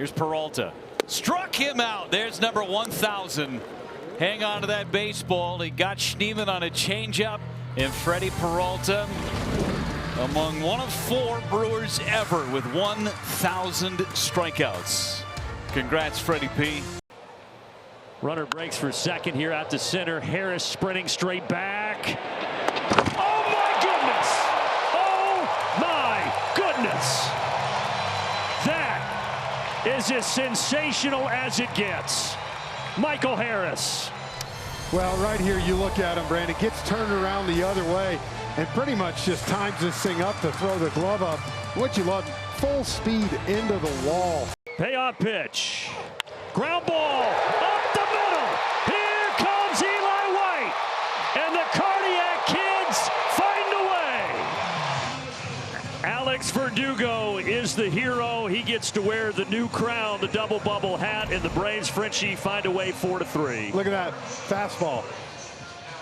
Here's Peralta. Struck him out. There's number 1,000. Hang on to that baseball. He got Schneemann on a changeup. And Freddie Peralta among one of 4 Brewers ever with 1,000 strikeouts. Congrats, Freddie P. Runner breaks for second here out to center. Harris sprinting straight back. Oh my goodness! Oh my goodness! That is as sensational as it gets. Michael Harris. Well, right here you look at him, Brandon, gets turned around the other way and pretty much just times this thing up to throw the glove up. What you love, full speed into the wall. Payoff pitch. Ground ball up the middle. Here comes Eli White. And the Cardiac Kids find a way. Alex Verdugo is the hero. He gets to wear the new crown, the double bubble hat, and the Braves Frenchie find a way 4-3. Look at that fastball.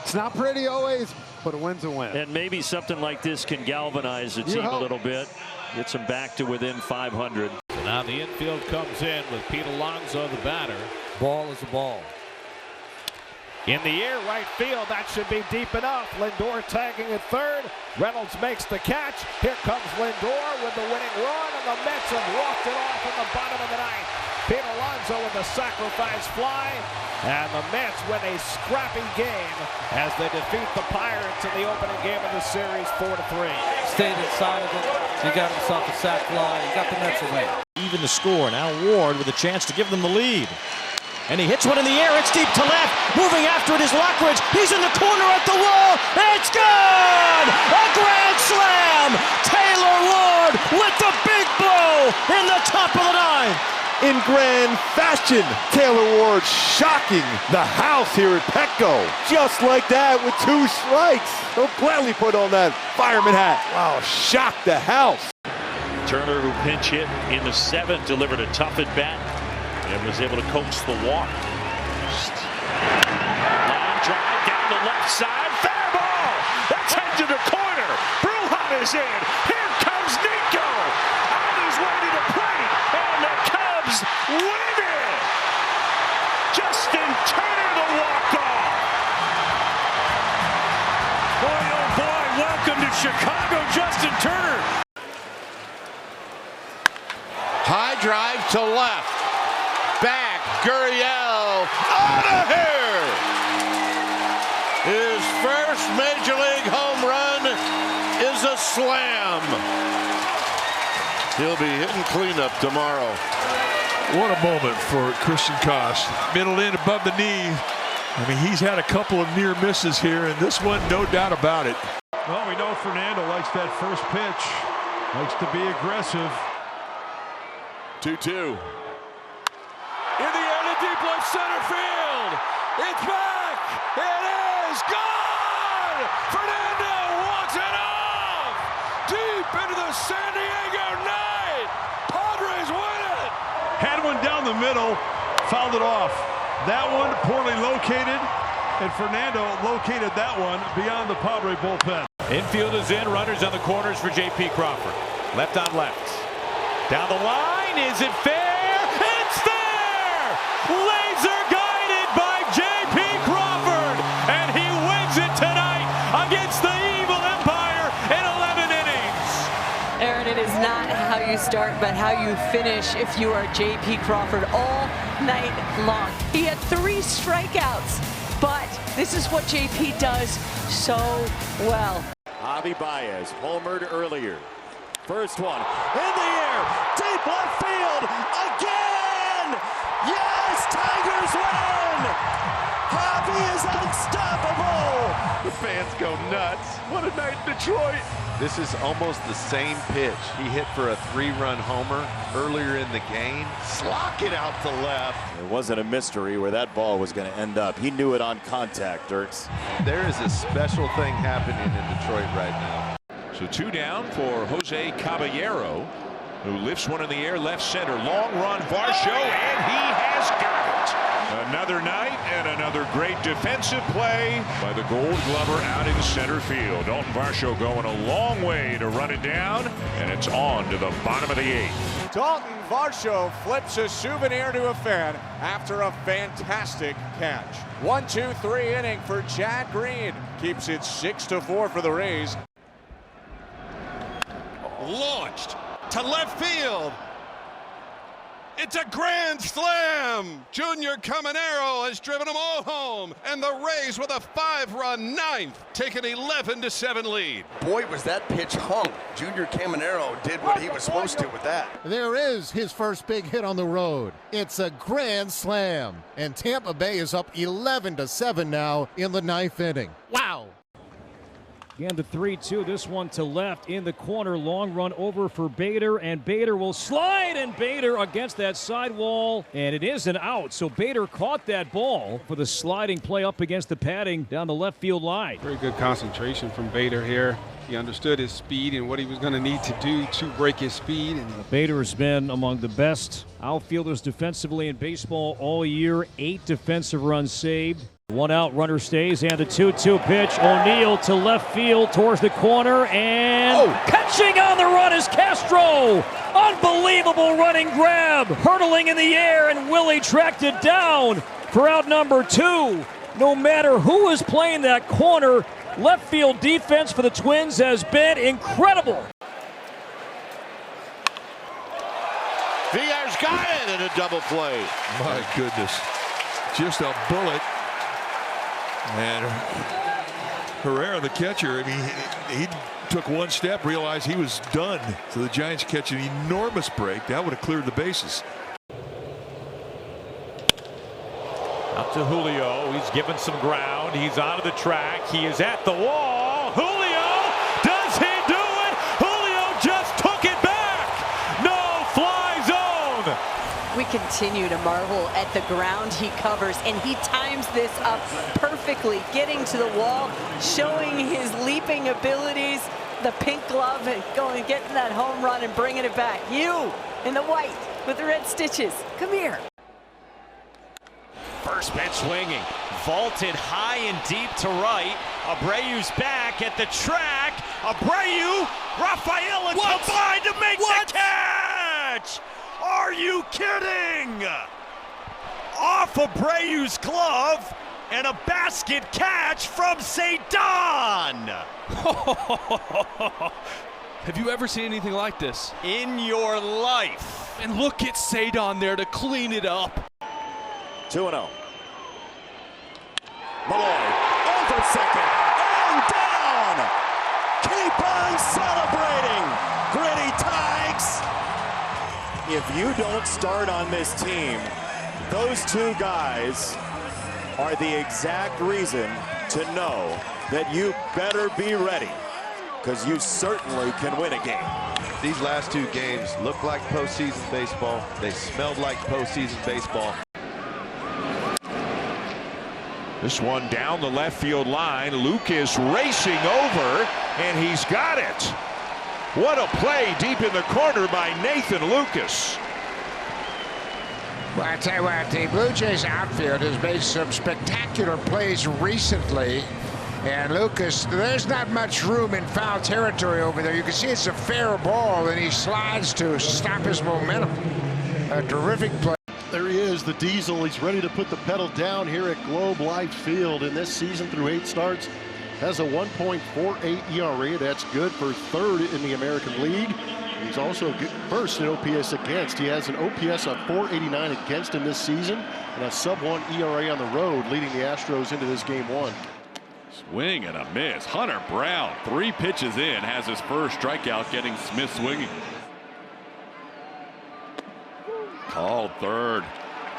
It's not pretty always, but a win's a win. And maybe something like this can galvanize the team a little bit. Gets them back to within 500. So now the infield comes in with Pete Alonso, the batter. Ball is a ball. In the air, right field. That should be deep enough. Lindor tagging at third. Reynolds makes the catch. Here comes Lindor with the winning run, and the Mets have walked it off in the bottom of the ninth. Pete Alonso with a sacrifice fly, and the Mets win a scrappy game as they defeat the Pirates in the opening game of the series 4-3. Stayed inside of it. He got himself a sac fly. He got the Mets away. Even the score. Now Ward with a chance to give them the lead. And he hits one in the air. It's deep to left. Moving after it is Lockridge. He's in the corner at the wall. It's good! A grand slam! Taylor Ward with the big blow in the top of the ninth. In grand fashion, Taylor Ward shocking the house here at Petco. Just like that with 2 strikes. He'll gladly put on that fireman hat. Wow, shocked the house. Turner, who pinch hit in the 7th, delivered a tough at bat and was able to coax the walk. Line drive down the left side. Fair ball! That's head to the corner. Brujan is in. Here comes Nico. On his way to the plate. And the Cubs win it. Justin Turner, the walk-off. Boy, oh boy, welcome to Chicago, Justin Turner. High drive to left. Back, Gurriel out of here. His first Major League home run is a slam. He'll be hitting cleanup tomorrow. What a moment for Christian Koss. Middle in above the knee. I mean, he's had a couple of near misses here, and this one, no doubt about it. Well, we know Fernando likes that first pitch. Likes to be aggressive. 2-2. In the air to deep left center field. It's back. It is gone. Fernando walks it off. Deep into the San Diego night. Padres win it. Had one down the middle, fouled it off. That one poorly located, and Fernando located that one beyond the Padre bullpen. Infield is in. Runners on the corners for J.P. Crawford. Left on left. Down the line. Is it fair? It's there! Laser guided by J.P. Crawford. And he wins it tonight against the evil Empire in 11 innings. Aaron, it is not how you start, but how you finish if you are J.P. Crawford all night long. He had 3 strikeouts, but this is what J.P. does so well. Javi Baez homered earlier. First one in the air, deep left field again. Yes, Tigers win. Javi is unstoppable. The fans go nuts. What a night in Detroit. This is almost the same pitch. He hit for a 3-run homer earlier in the game. Slock it out to left. It wasn't a mystery where that ball was going to end up. He knew it on contact, Dirks. There is a special thing happening in Detroit right now. So 2 down for Jose Caballero, who lifts one in the air left center. Long run, Varsho, and he has got it. Another night and another great defensive play by the Gold Glover out in center field. Dalton Varsho going a long way to run it down, and it's on to the bottom of the 8th. Dalton Varsho flips a souvenir to a fan after a fantastic catch. 1-2-3 inning for Chad Green. Keeps it 6-4 for the Rays. Launched to left field. It's a grand slam! Junior Caminero has driven them all home, and the Rays with a 5-run ninth take an 11-7 lead. Boy, was that pitch hung. Junior Caminero did what he was supposed to with that. There is his first big hit on the road. It's a grand slam, and Tampa Bay is up 11-7 now in the 9th inning. Wow! Again, the 3-2, this one to left in the corner. Long run over for Bader, and Bader will slide, and Bader against that side wall, and it is an out. So Bader caught that ball for the sliding play up against the padding down the left field line. Very good concentration from Bader here. He understood his speed and what he was going to need to do to break his speed. And Bader has been among the best outfielders defensively in baseball all year. 8 defensive runs saved. 1 out, runner stays, and a 2-2 pitch. O'Neill to left field towards the corner, and catching on the run is Castro. Unbelievable running grab, hurtling in the air, and Willie tracked it down for out number 2. No matter who is playing that corner, left field defense for the Twins has been incredible. Villar's got it in a double play. My goodness, just a bullet. And Herrera, the catcher, I mean, he took one step, realized he was done. So the Giants catch an enormous break. That would have cleared the bases. Out to Julio. He's given some ground. He's out of the track. He is at the wall. Julio! Does he do it? Julio just took it back. No fly zone. We continue to marvel at the ground he covers, and he times this up perfectly, getting to the wall, showing his leaping abilities, the pink glove, and getting that home run and bringing it back. You in the white with the red stitches, come here. First pitch swinging, vaulted high and deep to right. Abreu's back at the track. Abreu, Rafael, and combined to make the catch. Are you kidding? Off Abreu's glove and a basket catch from Cedon. Have you ever seen anything like this? In your life. And look at Cedon there to clean it up. 2-0. Malloy over second and down. Keep on celebrating, Gritty Tigers. If you don't start on this team, those 2 guys are the exact reason to know that you better be ready, because you certainly can win a game. These last 2 games look like postseason baseball. They smelled like postseason baseball. This one down the left field line. Lucas racing over, and he's got it. What a play deep in the corner by Nathan Lucas. Well, I tell you what, the Blue Jays outfield has made some spectacular plays recently. And Lucas, there's not much room in foul territory over there. You can see it's a fair ball, and he slides to stop his momentum. A terrific play. There he is, the Diesel. He's ready to put the pedal down here at Globe Life Field. In this season through 8 starts, has a 1.48 ERA. That's good for 3rd in the American League. He's also first in OPS against. He has an OPS of 489 against him this season, and a sub-1 ERA on the road, leading the Astros into this game 1. Swing and a miss. Hunter Brown, 3 pitches in, has his first strikeout, getting Smith swinging. Called third.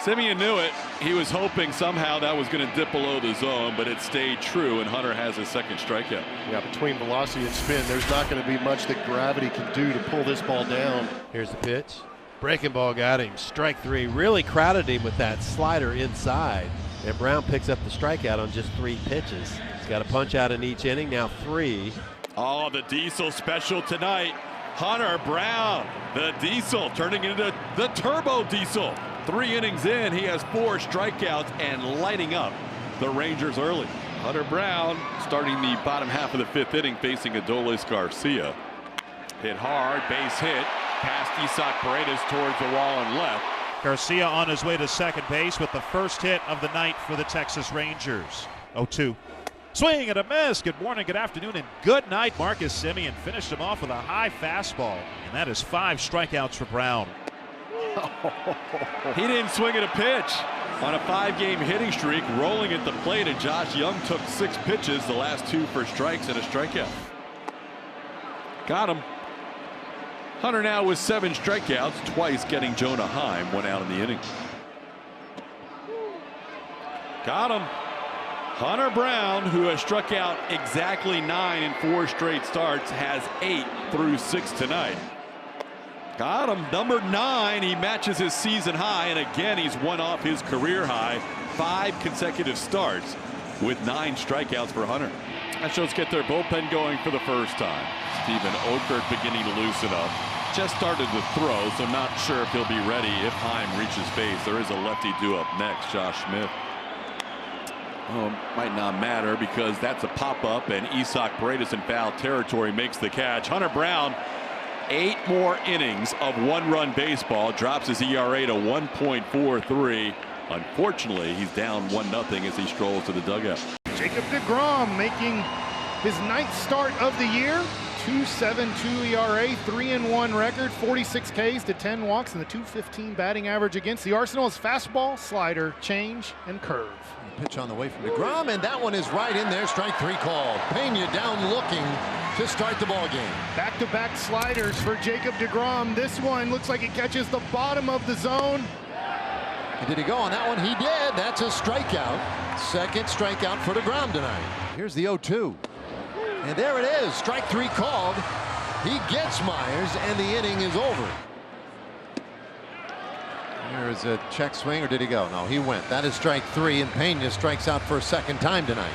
Simeon knew it. He was hoping somehow that was going to dip below the zone, but it stayed true, and Hunter has his 2nd strikeout. Yeah, between velocity and spin, there's not going to be much that gravity can do to pull this ball down. Here's the pitch. Breaking ball got him. Strike 3. Really crowded him with that slider inside. And Brown picks up the strikeout on just 3 pitches. He's got a punch out in each inning, now 3. Oh, the Diesel special tonight. Hunter Brown, the Diesel, turning into the Turbo Diesel. 3 innings in, he has 4 strikeouts and lighting up the Rangers early. Hunter Brown starting the bottom half of the 5th inning facing Adolis Garcia. Hit hard, base hit, past Isaac Paredes towards the wall and left. Garcia on his way to second base with the first hit of the night for the Texas Rangers. 0-2. Swing and a miss. Good morning, good afternoon, and good night. Marcus Semien finished him off with a high fastball, and that is 5 strikeouts for Brown. He didn't swing at a pitch on a 5-game hitting streak, rolling at the plate, and Josh Young took 6 pitches, the last 2 for strikes and a strikeout. Got him. Hunter now with 7 strikeouts, twice getting Jonah Heim, 1 out in the inning. Got him. Hunter Brown, who has struck out exactly 9 in 4 straight starts, has 8 through 6 tonight. Got him. Number 9, he matches his season high, and again he's one off his career high. 5 consecutive starts with 9 strikeouts for Hunter. Astros get their bullpen going for the first time. Steven Okert beginning to loosen up. Just started to throw, so not sure if he'll be ready if Heim reaches base. There is a lefty due up next, Josh Smith. Might not matter because that's a pop-up, and Isaac Paredes in foul territory makes the catch. Hunter Brown, 8 more innings of 1-run baseball, drops his ERA to 1.43. Unfortunately, he's down 1-0 as he strolls to the dugout. Jacob deGrom making his 9th start of the year. 2.72 ERA, 3-1 record, 46 Ks to 10 walks, and the .215 batting average against the Arsenal is fastball, slider, change, and curve. Pitch on the way from deGrom, and that one is right in there. Strike 3 called. Pena down looking to start the ball game. Back-to-back sliders for Jacob deGrom. This one looks like it catches the bottom of the zone. And did he go on that one? He did. That's a strikeout. 2nd strikeout for deGrom tonight. Here's the 0-2. And there it is. Strike 3 called. He gets Myers, and the inning is over. Here is a check swing, or did he go? No, he went. That is strike 3, and Pena strikes out for a 2nd time tonight.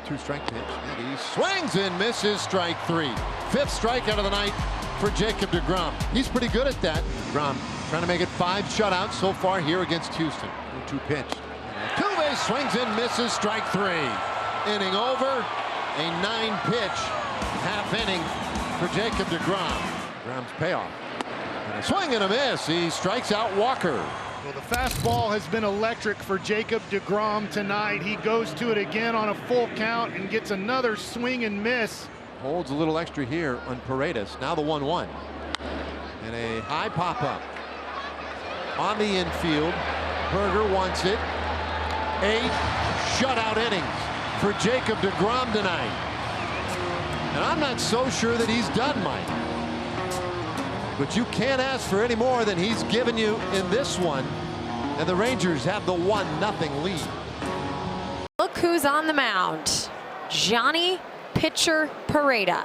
2-strike pitch, and he swings and misses. Strike 3. 5th strikeout of the night for Jacob deGrom. He's pretty good at that. deGrom trying to make it 5 shutouts so far here against Houston. 2 pitch. 2-base swings and misses. Strike 3. Inning over. A 9-pitch half inning for Jacob deGrom. deGrom's payoff. And a swing and a miss. He strikes out Walker. Well, the fastball has been electric for Jacob deGrom tonight. He goes to it again on a full count and gets another swing and miss. Holds a little extra here on Paredes. Now the 1-1. And a high pop-up. On the infield. Berger wants it. 8 shutout innings for Jacob deGrom tonight. And I'm not so sure that he's done, Mike. But you can't ask for any more than he's given you in this one. And the Rangers have the 1-0 lead. Look who's on the mound. Johnny Pitcher Pareda.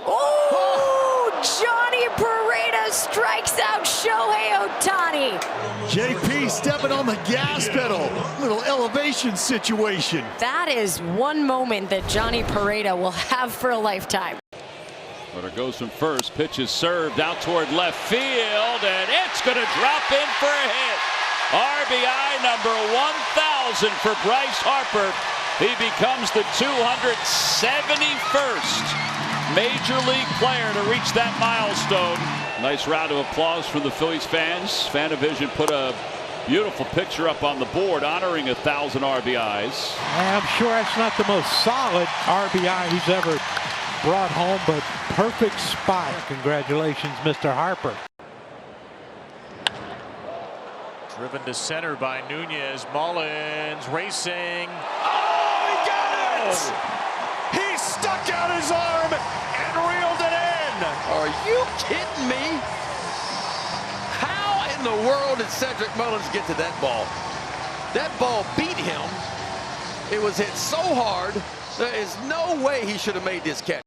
Oh, Johnny Pareda strikes out Shohei Ohtani. JP stepping on the gas pedal. Little elevation situation. That is one moment that Johnny Pareda will have for a lifetime. Runner goes from first, pitch is served out toward left field, and it's going to drop in for a hit. RBI number 1,000 for Bryce Harper. He becomes the 271st Major League player to reach that milestone. Nice round of applause for the Phillies fans. Fanavision put a beautiful picture up on the board honoring 1,000 RBIs. I'm sure that's not the most solid RBI he's ever brought home, but perfect spot. Congratulations, Mr. Harper. Driven to center by Nunez. Mullins racing. Oh, he got it! He stuck out his arm and reeled it in. Are you kidding me? How in the world did Cedric Mullins get to that ball? That ball beat him. It was hit so hard, there is no way he should have made this catch.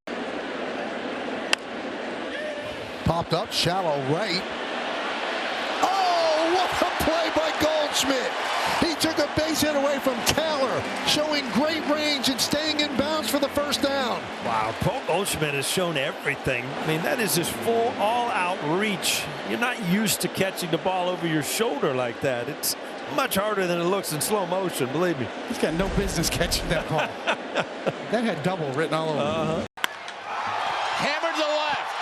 Popped up, shallow right. Oh, what a play by Goldschmidt. He took a base hit away from Keller, showing great range and staying in bounds for the first down. Wow, Paul Goldschmidt has shown everything. I mean, that is his full all-out reach. You're not used to catching the ball over your shoulder like that. It's much harder than it looks in slow motion, believe me. He's got no business catching that ball. That had double written all over it. Hammered to the left.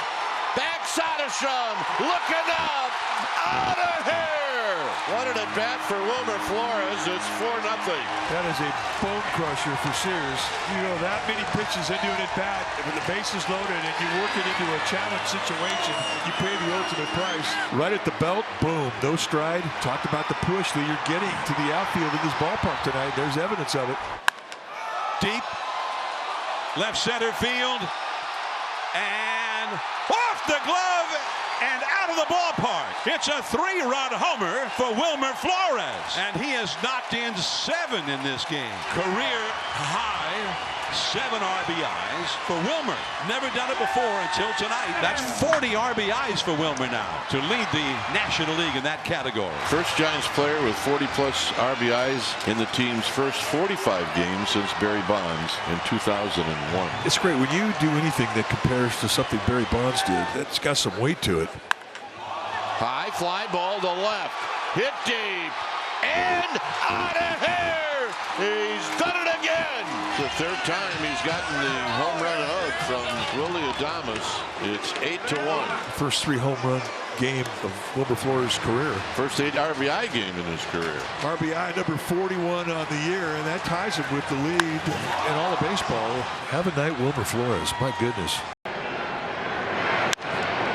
Backside of Shum. Looking up. Out of here. What an at-bat for Wilmer Flores. It's 4-0. That is a bone crusher for Sears. You know, that many pitches into an at-bat with the bases loaded and you work it into a challenge situation, you pay the ultimate price. Right at the belt, boom, no stride. Talked about the push that you're getting to the outfield in this ballpark tonight. There's evidence of it. Deep left center field and off the glove and out of the ballpark. It's a 3-run homer for Wilmer Flores, and he has knocked in 7 in this game. Career high 7 RBIs for Wilmer. Never done it before until tonight. That's 40 RBIs for Wilmer now to lead the National League in that category. First Giants player with 40-plus RBIs in the team's first 45 games since Barry Bonds in 2001. It's great when you do anything that compares to something Barry Bonds did. That's got some weight to it. High fly ball to left. Hit deep. And out of here. He's done it again. It's the third time he's gotten the home run hug from Willie Adames. It's 8-1. First 3 home run game of Wilmer Flores' career. First 8 RBI game in his career. RBI number 41 on the year, and that ties him with the lead in all of baseball. Have a night, Wilmer Flores. My goodness.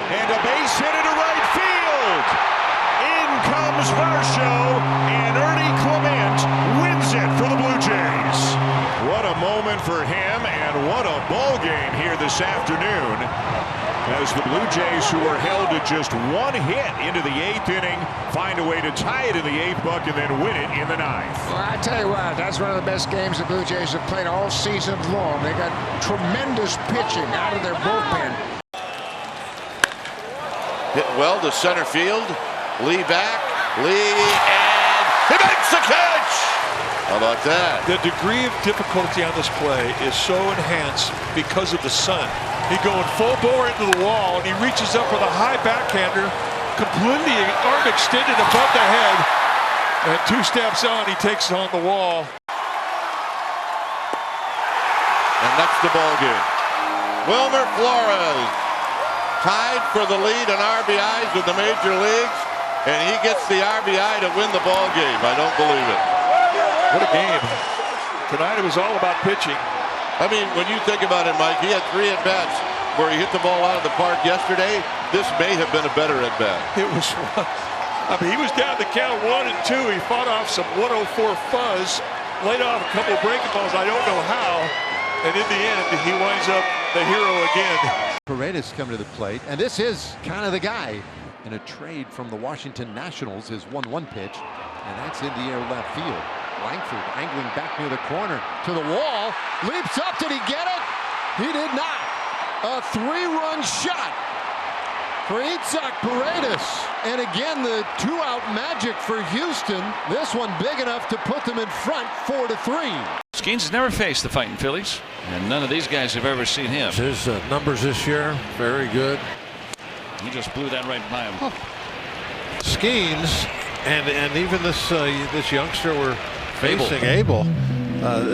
And a base hit into right field. In comes Varsho, and Ernie Clement wins it for the Blue Jays. What a moment for him, and what a ball game here this afternoon. As the Blue Jays, who were held to just 1 hit into the 8th inning, find a way to tie it in the 8th buck and then win it in the 9th. Well, I tell you what, that's one of the best games the Blue Jays have played all season long. They got tremendous pitching out of their bullpen. Hit well to center field. Lee back. Lee, and he makes the catch. How about that? The degree of difficulty on this play is so enhanced because of the sun. He's going full bore into the wall, and he reaches up with a high backhander, completely arm extended above the head, and 2 steps on, he takes it on the wall. And that's the ball game. Wilmer Flores tied for the lead in RBIs with the major leagues, and he gets the RBI to win the ball game. I don't believe it. What a game. Tonight it was all about pitching. I mean, when you think about it, Mike, he had 3 at-bats where he hit the ball out of the park yesterday. This may have been a better at-bat. It was, I mean, he was down the count 1 and 2. He fought off some 104 fuzz, laid off a couple of breaking balls. I don't know how. And in the end, he winds up the hero again. Paredes coming to the plate, and this is kind of the guy. In a trade from the Washington Nationals, his 1-1 pitch, and that's in the air left field. Langford angling back near the corner to the wall, leaps up. Did he get it? He did not. A 3-run shot for Itzhak Paredes. And again, the 2-out magic for Houston. This one big enough to put them in front 4-3. Skeens has never faced the fighting Phillies, and none of these guys have ever seen him. His numbers this year, very good. He just blew that right by him. Skeens and even this youngster we're facing, Abel,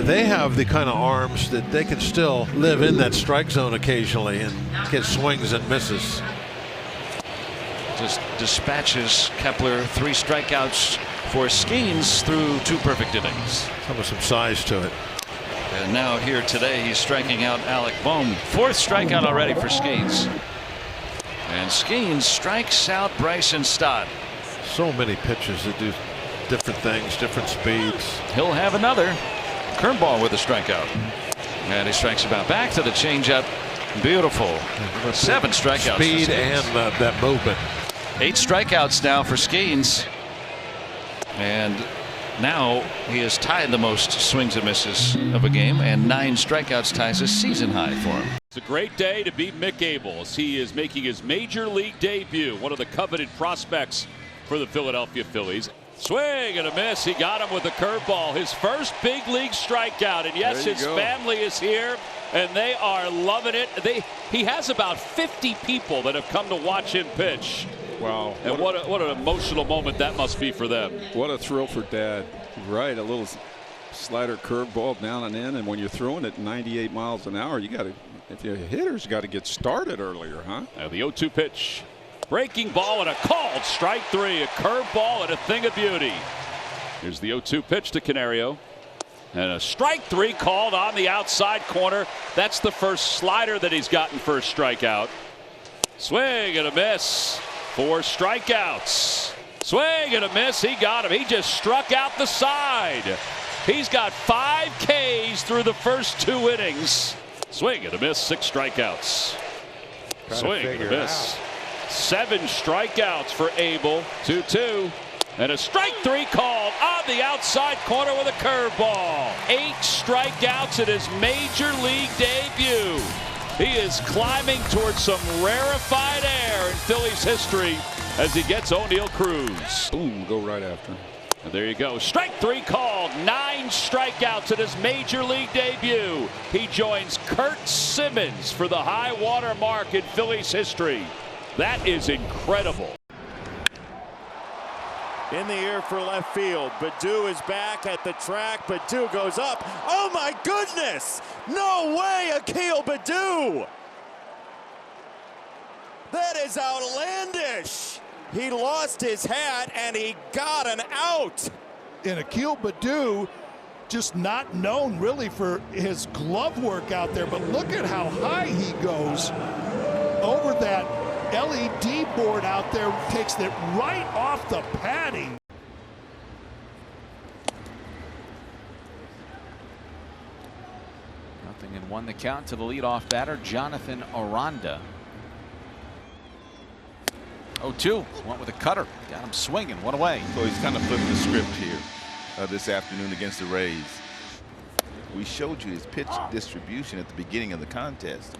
they have the kind of arms that they can still live in that strike zone occasionally and get swings and misses. Just dispatches Kepler. 3 strikeouts for Skeens through 2 perfect innings. Some size to it. And now here today he's striking out Alec Bohm. 4th strikeout already for Skeens. And Skeens strikes out Bryson Stott. So many pitches that do different things, different speeds. He'll have another curveball with a strikeout. And he strikes about back to the changeup. Beautiful. 7 strikeouts. Speed and that movement. 8 strikeouts now for Skeens. And now he has tied the most swings and misses of a game, and 9 strikeouts ties a season high for him. It's a great day to beat Mick Abels. He is making his major league debut, one of the coveted prospects for the Philadelphia Phillies. Swing and a miss. He got him with a curveball. His first big league strikeout. And yes, his family is here, and they are loving it. He has about 50 people that have come to watch him pitch. Wow. And what an emotional moment that must be for them. What a thrill for Dad. Right, a little slider curveball down and in, and when you're throwing it 98 miles an hour, you got to, if you're a hitter, you got to get started earlier, huh? Now the 0-2 pitch. Breaking ball and a called strike three. A curveball and a thing of beauty. Here's the 0-2 pitch to Canario. And a strike three called on the outside corner. That's the first slider that he's gotten for a strikeout. Swing and a miss. 4 strikeouts. Swing and a miss. He got him. He just struck out the side. He's got 5 Ks through the first 2 innings. Swing and a miss. 6 strikeouts. Swing and a miss. 7 strikeouts for Abel. 2-2. And a strike 3 called on the outside corner with a curveball. 8 strikeouts in his major league debut. He is climbing towards some rarefied air in Phillies history as he gets O'Neill Cruz. Boom, go right after him. And there you go. Strike 3 called. 9 strikeouts in his major league debut. He joins Kurt Simmons for the high water mark in Phillies history. That is incredible. In the air for left field. Baddoo is back at the track. Baddoo goes up. Oh my goodness! No way, Akil Baddoo! That is outlandish. He lost his hat and he got an out. And Akil Baddoo, just not known really for his glove work out there, but look at how high he goes over that LED board out there, takes it right off the padding. Nothing in 1 the count to the leadoff batter, Jonathan Aranda. 0-2. Went with a cutter. Got him swinging. 1 away. So he's kind of flipped the script here this afternoon against the Rays. We showed you his pitch distribution at the beginning of the contest.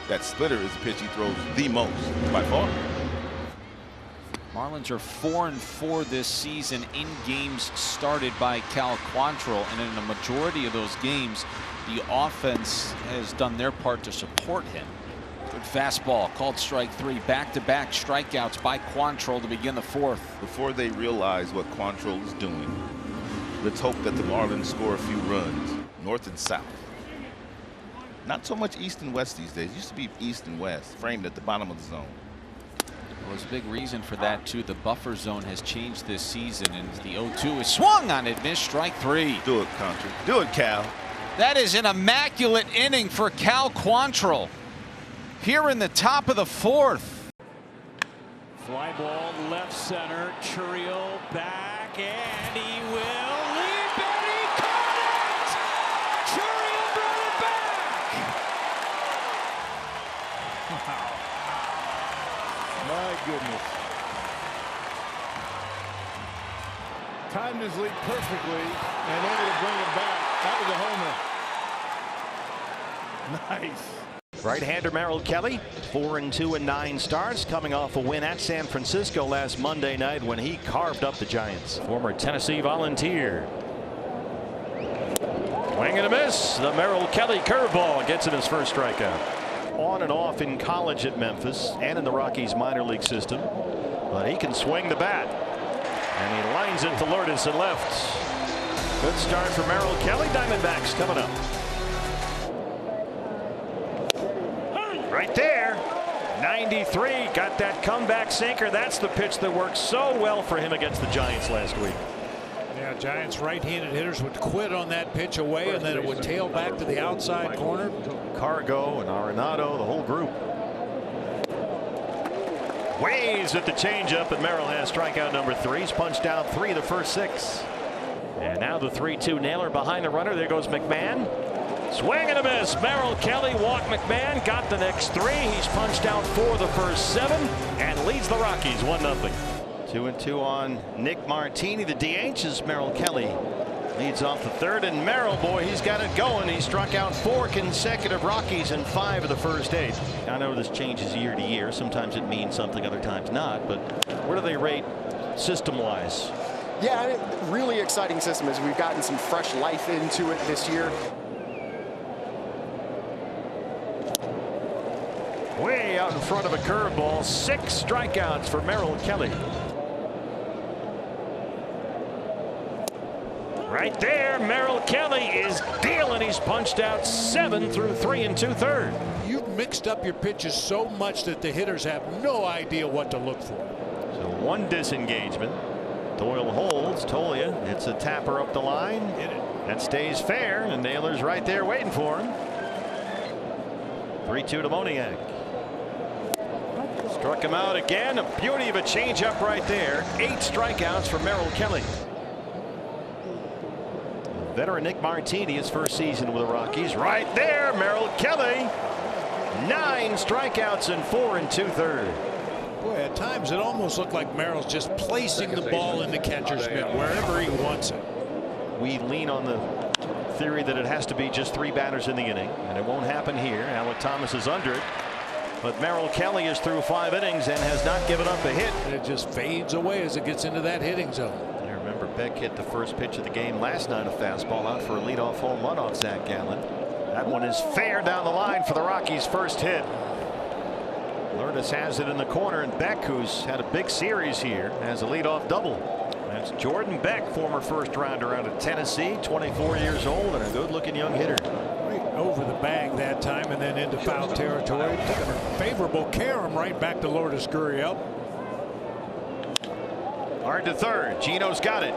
That splitter is the pitch he throws the most by far. Marlins are 4-4 this season in games started by Cal Quantrill, and in a majority of those games the offense has done their part to support him. Good fastball, called strike 3. Back-to-back strikeouts by Quantrill to begin the 4th. Before they realize what Quantrill is doing, let's hope that the Marlins score a few runs north and south. Not so much east and west these days. It used to be east and west, framed at the bottom of the zone. Well, there's a big reason for that too. The buffer zone has changed this season, and the 0-2 is swung on it, missed, strike 3. Do it, country. Do it, Cal. That is an immaculate inning for Cal Quantrill here in the top of the 4th. Fly ball left center. Churiel back, and he will leap, and he caught it! Churiel brought it back! Wow. My goodness. Timed his lead perfectly and able to bring it back. That was a homer. Nice. Right-hander Merrill Kelly, 4-2 in 9 starts, coming off a win at San Francisco last Monday night when he carved up the Giants. Former Tennessee Volunteer. Swing and a miss. The Merrill Kelly curveball gets in his first strikeout. On and off in college at Memphis and in the Rockies minor league system, but he can swing the bat, and he lines it to Lourdes and left. Good start for Merrill Kelly. Diamondbacks coming up. Right there, 93, got that comeback sinker. That's the pitch that worked so well for him against the Giants last week. Yeah, Giants right-handed hitters would quit on that pitch away, and then it would tail back to the outside corner. Cargo and Arenado, the whole group. Waves at the changeup, and Merrill has strikeout number 3. He's punched out 3 the first 6. And now the 3-2 nailer behind the runner. There goes McMahon. Swing and a miss. Merrill Kelly walked McMahon, got the next 3. He's punched out 4 the first 7 and leads the Rockies 1-0. 2-2 on Nick Martini. The DH is Merrill Kelly. Leads off the 3rd, and Merrill, boy, he's got it going. He struck out 4 consecutive Rockies in 5 of the first 8. I know this changes year to year. Sometimes it means something, other times not. But where do they rate system-wise. Yeah, and really exciting system as we've gotten some fresh life into it this year. Way out in front of a curveball. 6 strikeouts for Merrill Kelly. Right there, Merrill Kelly is dealing. He's punched out 7 through 3 2/3. You've mixed up your pitches so much that the hitters have no idea what to look for. So 1 disengagement. Doyle holds. Tolia hits a tapper up the line. That stays fair, and Naylor's right there waiting for him. 3-2 to Moniak. Struck him out again. A beauty of a changeup right there. 8 strikeouts for Merrill Kelly. Veteran Nick Martini, his first season with the Rockies. Right there, Merrill Kelly. 9 strikeouts and 4 2/3. Boy, at times it almost looked like Merrill's just placing the ball in the catcher's mitt wherever he wants it. We lean on the theory that it has to be just 3 batters in the inning, and it won't happen here. Alec Thomas is under it, but Merrill Kelly is through 5 innings and has not given up a hit. And it just fades away as it gets into that hitting zone. I remember Beck hit the first pitch of the game last night, a fastball out for a leadoff home run off Zach Gallen. That one is fair down the line for the Rockies' first hit. Lourdes has it in the corner, and Beck, who's had a big series here, has a leadoff double. That's Jordan Beck, former first rounder out of Tennessee, 24 years old and a good looking young hitter. Right over the bag that time and then into foul territory. Took a favorable carom right back to Lourdes Gurriel. Hard to third. Gino's got it.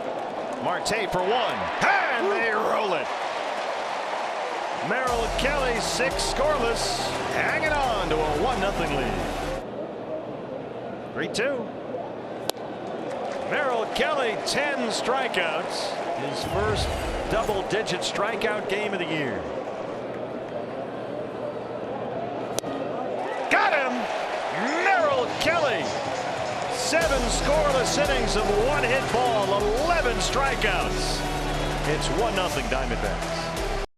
Marte for 1. And they roll it. Merrill Kelly, 6 scoreless, hanging on to a 1-0 lead. 3-2. Merrill Kelly, 10 strikeouts. His first double-digit strikeout game of the year. Got him! Merrill Kelly. 7 scoreless innings of 1 hit ball, 11 strikeouts. It's 1-0 Diamondbacks.